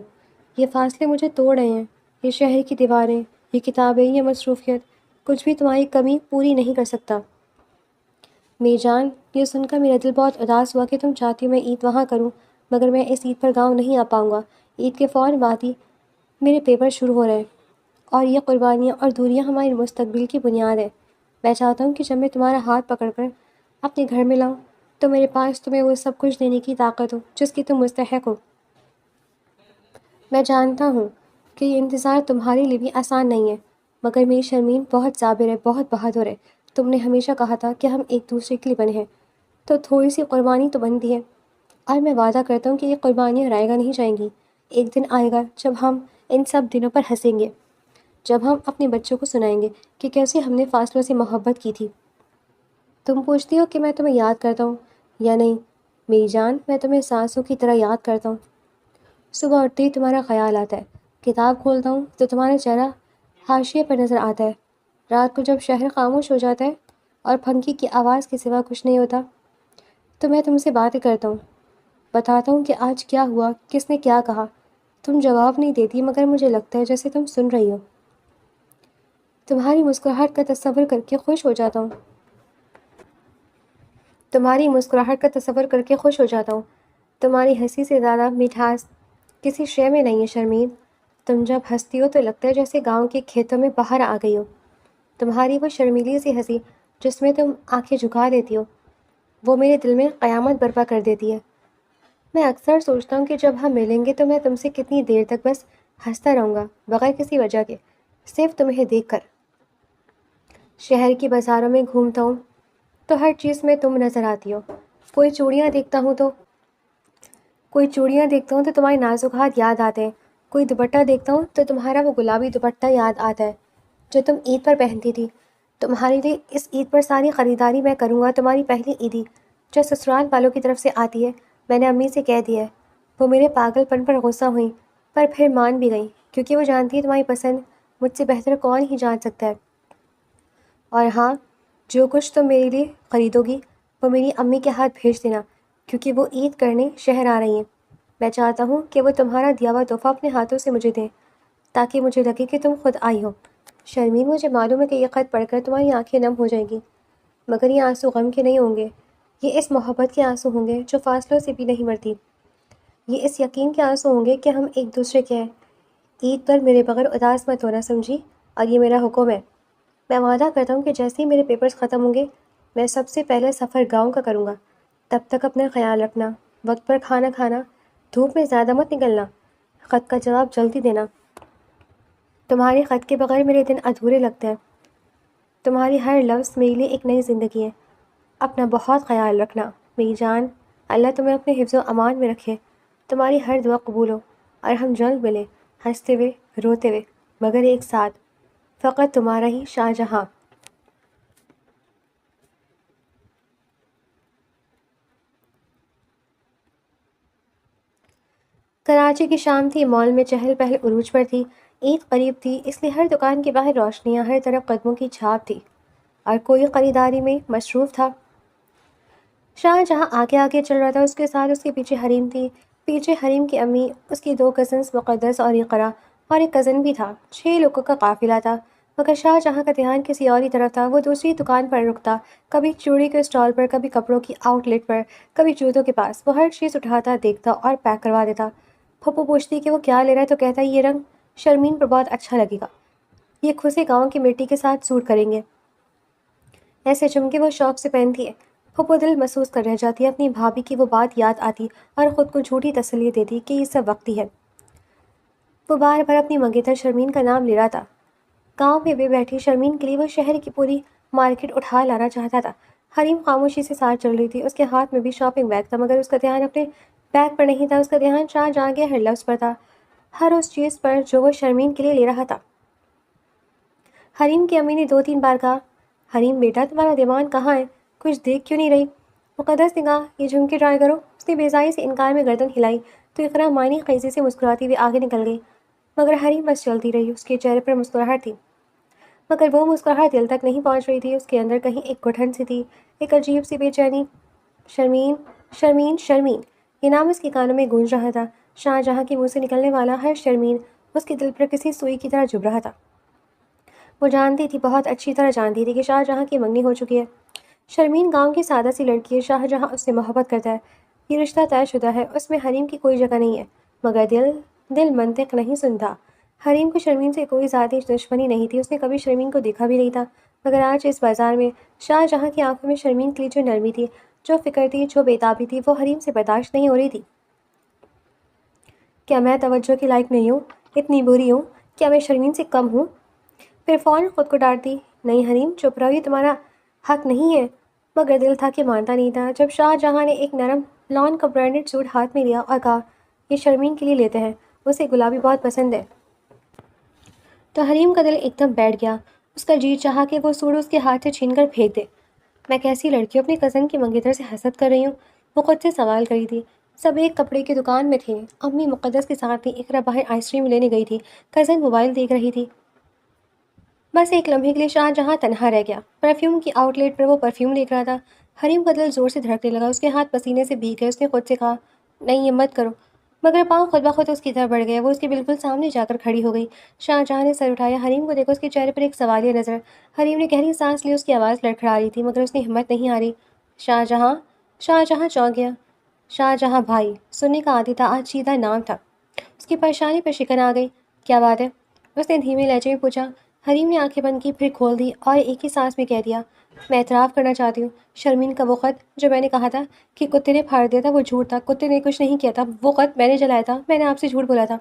یہ فاصلے مجھے توڑ رہے ہیں، یہ شہر کی دیواریں، یہ کتابیں، یہ مصروفیت، کچھ بھی تمہاری کمی پوری نہیں کر سکتا۔ میری جان، یہ سن کر میرا دل بہت اداس ہوا کہ تم چاہتی ہو میں عید وہاں کروں، مگر میں اس عید پر گاؤں نہیں آ پاؤں گا۔ عید کے فوراً بعد ہی میرے پیپر شروع ہو رہے ہیں، اور یہ قربانیاں اور دوریاں ہمارے مستقبل کی بنیاد ہے۔ میں چاہتا ہوں کہ جب میں تمہارا ہاتھ پکڑ کر اپنے گھر میں لاؤں تو میرے پاس تمہیں وہ سب کچھ دینے کی طاقت ہو جس کی تم مستحق ہو۔ میں جانتا ہوں کہ یہ انتظار تمہارے لیے بھی آسان نہیں ہے، مگر میری شرمین بہت صابر ہے، بہت بہادر ہے۔ تم نے ہمیشہ کہا تھا کہ ہم ایک دوسرے کے لیے بنے ہیں، تو تھوڑی سی قربانی تو بنتی ہے، اور میں وعدہ کرتا ہوں کہ یہ قربانیاں رائے گا نہیں جائیں گی۔ ایک دن آئے گا جب ہم ان سب دنوں پر ہنسیں گے، جب ہم اپنے بچوں کو سنائیں گے کہ کیسے ہم نے فاصلوں سے محبت کی تھی۔ تم پوچھتی ہو کہ میں تمہیں یاد کرتا ہوں یا نہیں؟ میری جان، میں تمہیں سانسوں کی طرح یاد کرتا ہوں۔ صبح اٹھتے ہی تمہارا خیال آتا ہے، کتاب کھولتا ہوں تو تمہارا چہرہ حاشیے پر نظر آتا ہے، رات کو جب شہر خاموش ہو جاتا ہے اور پنکھی کی آواز کے سوا کچھ نہیں ہوتا تو میں تم سے باتیں کرتا ہوں، بتاتا ہوں کہ آج کیا ہوا، کس نے کیا کہا۔ تم جواب نہیں دیتی، مگر مجھے لگتا ہے جیسے تم سن رہی ہو۔ تمہاری مسکراہٹ کا تصور کر کے خوش ہو جاتا ہوں، تمہاری مسکراہٹ کا تصور کر کے خوش ہو جاتا ہوں۔ تمہاری ہنسی سے زیادہ مٹھاس کسی شے میں نہیں ہے شرمین۔ تم جب ہنستی ہو تو لگتا ہے جیسے گاؤں کے کھیتوں میں باہر آ گئی ہو۔ تمہاری وہ شرمیلی سی ہنسی جس میں تم آنکھیں جھکا لیتی ہو، وہ میرے دل میں قیامت برپا کر دیتی ہے۔ میں اکثر سوچتا ہوں کہ جب ہم ملیں گے تو میں تم سے کتنی دیر تک بس ہنستا رہوں گا، بغیر کسی وجہ کے، صرف تمہیں دیکھ کر۔ شہر کی بازاروں میں گھومتا ہوں تو ہر چیز میں تم نظر آتی ہو۔ کوئی چوڑیاں دیکھتا ہوں تو تمہارے نازک ہاتھ یاد آتے ہیں، کوئی دوپٹہ دیکھتا ہوں تو تمہارا وہ گلابی دوپٹہ یاد آتا ہے جو تم عید پر پہنتی تھی۔ تمہارے لیے اس عید پر ساری خریداری میں کروں گا۔ تمہاری پہلی عیدی جو سسرال والوں کی طرف سے آتی ہے، میں نے امی سے کہہ دیا ہے۔ وہ میرے پاگل پن پر غصہ ہوئیں، پر پھر مان بھی گئیں، کیونکہ وہ جانتی ہے تمہاری پسند مجھ سے بہتر کون ہی جان سکتا ہے۔ اور ہاں، جو کچھ تم میرے لیے خریدو گی وہ میری امی کے ہاتھ بھیج دینا، کیونکہ وہ عید کرنے شہر آ رہی ہیں۔ میں چاہتا ہوں کہ وہ تمہارا دیا ہوا تحفہ اپنے ہاتھوں سے مجھے دیں، تاکہ مجھے لگے کہ تم خود آئی ہو۔ شرمین، مجھے معلوم ہے کہ یہ خط پڑھ کر تمہاری آنکھیں نم ہو جائیں گی، مگر یہ آنسو غم کے نہیں ہوں گے، یہ اس محبت کے آنسو ہوں گے جو فاصلوں سے بھی نہیں مرتی، یہ اس یقین کے آنسو ہوں گے کہ ہم ایک دوسرے کے ہیں۔ عید پر میرے بغیر اداس مت ہونا، سمجھی؟ اور یہ میرا حکم ہے۔ میں وعدہ کرتا ہوں کہ جیسے ہی میرے پیپرز ختم ہوں گے میں سب سے پہلے سفر گاؤں کا کروں گا۔ تب تک اپنا خیال رکھنا، وقت پر کھانا کھانا، دھوپ میں زیادہ مت نکلنا، خط کا جواب جلدی دینا۔ تمہارے خط کے بغیر میرے دن ادھورے لگتے ہیں۔ تمہاری ہر لفظ میرے لیے ایک نئی زندگی ہے۔ اپنا بہت خیال رکھنا میری جان، اللہ تمہیں اپنے حفظ و امان میں رکھے، تمہاری ہر دعا قبول ہو، اور ہم جلد ملیں، ہنستے ہوئے، روتے ہوئے، مگر ایک ساتھ، فقط تمہارا ہی شاہ جہاں۔ کراچی کی شام تھی، مال میں چہل پہل عروج پر تھی، عید قریب تھی، اس لیے ہر دکان کے باہر روشنیاں، ہر طرف قدموں کی چھاپ تھی، اور کوئی خریداری میں مصروف تھا شاہ جہاں آگے آگے چل رہا تھا، اس کے ساتھ اس کے پیچھے حریم تھی، پیچھے حریم کی امی، اس کی 2 کزنس مقدس اور اقرا، اور ایک کزن بھی تھا۔ 6 لوگوں کا قافلہ تھا، مگر شاہ جہاں کا دھیان کسی اور ہی طرف تھا۔ وہ دوسری دکان پر رکتا، کبھی چوڑی کے اسٹال پر، کبھی کپڑوں کی آؤٹ لیٹ پر، کبھی جوتوں کے پاس۔ وہ ہر چیز اٹھاتا، دیکھتا اور پیک کروا دیتا۔ پھپھو پوچھتی کہ وہ کیا لے رہا ہے تو کہتا یہ رنگ شرمین پر بہت اچھا لگے گا، یہ کھسے گاؤں کی مٹی کے ساتھ سوٹ کریں گے۔ ایسے جھمکے وہ شوق سے پہنتی ہے۔ پھپھو دل محسوس کر رہ جاتی ہے، اپنی بھابھی کی وہ بات یاد آتی اور خود کو جھوٹی تسلی دیتی کہ یہ سب وقتی ہے۔ وہ بار بار اپنی منگیتر شرمین کا نام لے رہا تھا۔ گاؤں میں بے بیٹھی شرمین کے لیے وہ شہر کی پوری مارکیٹ اٹھا لانا چاہتا تھا۔ حریم خاموشی سے ساتھ چل رہی تھی، اس کے ہاتھ میں بھی شاپنگ بیگ تھا، مگر اس کا دھیان اپنے بیگ پر نہیں تھا، اس کا دھیان شاہ جہاں کے ہر لفظ پر تھا، ہر اس چیز پر جو وہ شرمین کے لیے لے رہا تھا۔ حریم کی امی نے 2-3 بار کہا، حریم بیٹا تمہارا دماغ کہاں ہے، کچھ دیکھ کیوں نہیں رہی؟ مقدس نے کہا یہ جھمکی ٹرائی کرو۔ اس نے بیزاری سے انکار میں گردن ہلائی تو اقرا معنی خیزی سے مسکراتی ہوئی آگے نکل گئی، مگر حریم بس چلتی رہی۔ اس کے چہرے پر مسکراہٹ تھی، مگر وہ مسکراہٹ دل تک نہیں پہنچ رہی تھی، اس کے اندر کہیں ایک گھٹن سی تھی، ایک عجیب سی بے چینی۔ شرمین، شرمین، شرمین، یہ نام اس کے کانوں میں گونج رہا تھا۔ شاہ جہاں کے منہ سے نکلنے والا ہر شرمین اس کے دل پر کسی سوئی کی طرح چبھ رہا تھا۔ وہ جانتی تھی، بہت اچھی طرح جانتی تھی کہ شاہ جہاں کی منگنی ہو چکی ہے۔ شرمین گاؤں کی سادہ سی لڑکی ہے، شاہ جہاں اس سے محبت کرتا ہے، یہ رشتہ طے شدہ ہے، اس میں حریم کی کوئی جگہ نہیں ہے، مگر دل منطق نہیں سنتا۔ حریم کو شرمین سے کوئی ذاتی دشمنی نہیں تھی، اس نے کبھی شرمین کو دیکھا بھی نہیں تھا، مگر آج اس بازار میں شاہ جہاں کی آنکھوں میں شرمین کے لیے جو نرمی تھی، جو فکر تھی، جو بےتابی تھی، وہ حریم سے برداشت نہیں ہو رہی تھی۔ کیا میں توجہ کے لائق نہیں ہوں؟ اتنی بری ہوں؟ کیا میں شرمین سے کم ہوں؟ پھر فوراً خود کو ڈانٹتی، نہیں حریم چپ رہو، یہ تمہارا حق نہیں ہے، مگر دل تھا کہ مانتا نہیں تھا۔ جب شاہ جہاں نے ایک نرم لان کا برانڈڈ سوٹ ہاتھ میں لیا اور کہا یہ شرمین کے لیے لیتے ہیں، اسے گلابی بہت پسند ہے، تو حریم کا دل ایک دم بیٹھ گیا۔ اس کا جی چاہا کہ وہ سوٹ اس کے ہاتھ سے چھین کر پھینک دے۔ میں کیسی لڑکی ہوں، اپنی کزن کی منگیتر سے حسد کر رہی ہوں؟ وہ خود سے سوال کری تھی۔ سب ایک کپڑے کی دکان میں تھے، امی مقدس کے ساتھ تھی، اقرا باہر آئس کریم لینے گئی تھی، کزن موبائل دیکھ رہی تھی۔ بس ایک لمحے کے لیے شاہ جہاں تنہا رہ گیا۔ پرفیوم کی آؤٹ لیٹ پر وہ پرفیوم دیکھ رہا تھا۔ حریم کا دل زور سے دھڑکنے لگا، اس کے ہاتھ پسینے سے بھیگ گئے۔ اس نے خود سے کہا نہیں یہ مت کرو، مگر پاؤں خود بخود اس کی طرف بڑھ گئے، وہ اس کے بالکل سامنے جا کر کھڑی ہو گئی۔ شاہ جہاں نے سر اٹھایا، حریم کو دیکھا، اس کے چہرے پر ایک سوالیہ نظر۔ حریم نے گہری سانس لی، اس کی آواز لڑکھڑا رہی تھی، مگر اس نے ہمت نہیں ہاری۔ شاہ جہاں؟ شاہ جہاں چونک گیا۔ شاہ جہاں بھائی سننے کا عادی تھا، آج سیدھا نام تھا۔ اس کی پریشانی پر شکن آ گئی۔ کیا بات ہے؟ اس نے دھیمے لہجے میں پوچھا۔ حریم نے آنکھیں بند کی، پھر کھول دی اور ایک ہی سانس میں کہہ دیا، میں اعتراف کرنا چاہتی ہوں، شرمین کا وہ خط جو میں نے کہا تھا کہ کتے نے پھاڑ دیا تھا، وہ جھوٹ تھا، کتے نے کچھ نہیں کیا تھا، وہ خط میں نے جلایا تھا، میں نے آپ سے جھوٹ بولا تھا۔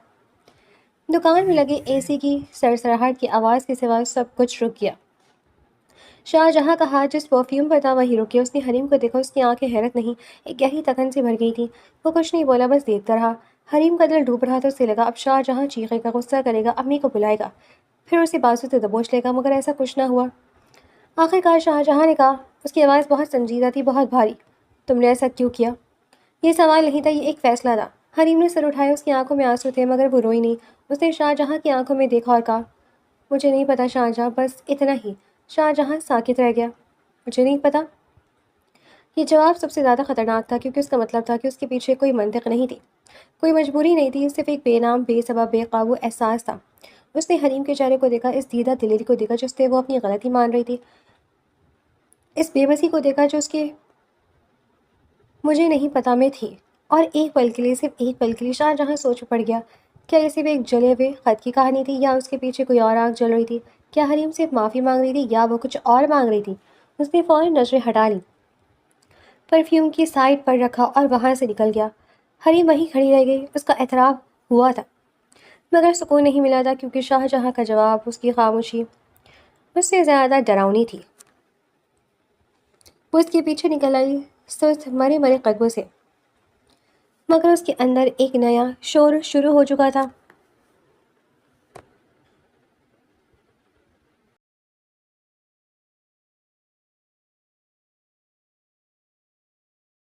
دکان میں لگے اے سی کی سرسراہٹ کی آواز کے سوا سب کچھ رک گیا۔ شاہ جہاں کا ہاتھ جس پرفیوم پر تھا وہیں رک گیا۔ اس نے حریم کو دیکھا، اس کی آنکھیں حیرت نہیں، ایک گہری تکن سے بھر گئی تھی۔ وہ کچھ نہیں بولا، بس دیکھتا رہا۔ حریم کا دل ڈوب رہا تھا، اسے لگا اب شاہ جہاں چیخے گا، غصہ کرے گا، امی کو بلائے گا، پھر اسے بازو سے دبوچ لے گا، مگر ایسا کچھ نہ ہوا۔ آخر کار شاہ جہاں نے کہا، اس کی آواز بہت سنجیدہ تھی، بہت بھاری، تم نے ایسا کیوں کیا؟ یہ سوال نہیں تھا، یہ ایک فیصلہ تھا۔ حریم نے سر اٹھایا، اس کی آنکھوں میں آنسو تھے، مگر وہ روئی نہیں۔ اس نے شاہ جہاں کی آنکھوں میں دیکھا اور کہا، مجھے نہیں پتا شاہ جہاں، بس اتنا ہی۔ شاہ جہاں ساکت رہ گیا۔ مجھے نہیں پتا؟ یہ جواب سب سے زیادہ خطرناک تھا، کیونکہ اس کا مطلب تھا کہ اس کے پیچھے کوئی منطق نہیں تھی، کوئی مجبوری نہیں تھی، صرف ایک بے نام، بے سبب، بے قابو احساس تھا۔ اس نے حریم کے چہرے کو دیکھا، اس دیدہ دلیری کو دیکھا جس سے وہ اپنی غلطی مان رہی تھی، اس بے بسی کو دیکھا جو اس کے مجھے نہیں پتا میں تھی۔ اور ایک پل کے لیے، صرف ایک پل کے لیے، شاہ جہاں سوچ پڑ گیا، کیا یہ صرف ایک جلے ہوئے خط کی کہانی تھی، یا اس کے پیچھے کوئی اور آگ جل رہی تھی؟ کیا حریم صرف معافی مانگ رہی تھی، یا وہ کچھ اور مانگ رہی تھی؟ اس نے فوراً نظریں ہٹا لی، پرفیوم کی سائڈ پر رکھا اور وہاں سے نکل گیا۔ حریم وہیں کھڑی رہ گئی، اس کا اعتراف ہوا تھا، مگر سکون نہیں ملا تھا، کیونکہ شاہ جہاں کا جواب، اس کی خاموشی، اس سے زیادہ ڈراؤنی تھی۔ وہ اس کے پیچھے نکل آئی، سست مرے مرے قدموں سے، مگر اس کے اندر ایک نیا شور شروع ہو چکا تھا۔